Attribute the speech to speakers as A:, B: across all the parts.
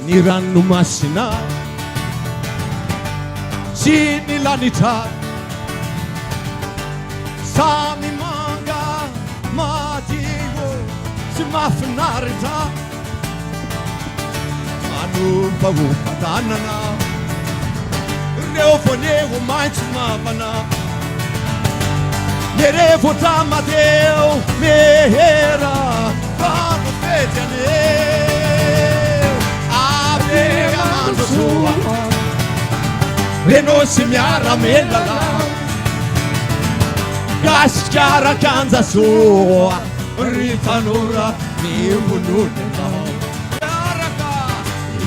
A: Ni ranomasina sy ny lanitra samy manga madio sy mahafinaritra manompahofa-tanana reo voaneo maitso mavana merevotra mateo mehera vano fety aneo avega mandro soa reno sy miara-melala gasikara kanja soa ry tanora mihononenao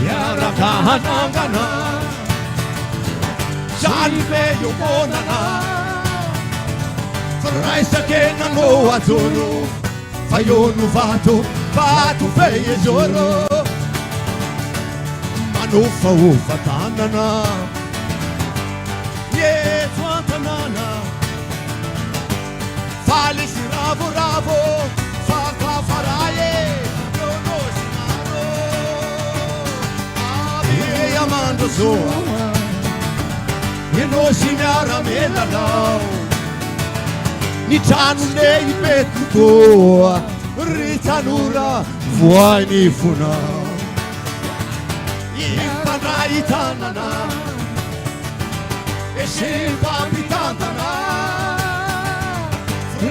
A: iaraka hanangana zany be iomonana raisakena-no ajoro fa io no vato fehezoro manofahofa-tanana eto an-tanàna faly sy ravoravo fakafaraye nonosinaro ave amandro soa enosy miara-melalao ny trano lehibe tokoa ry tanora voany fonao ifandray tanana sy mpampitantana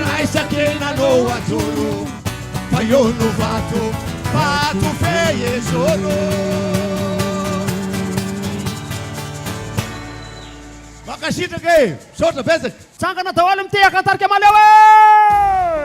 A: raisakena-no ajoro fa io no vato fehezoro makasitraka e misaotra betsaka
B: tsangana daholo mitehaka tarika maleo e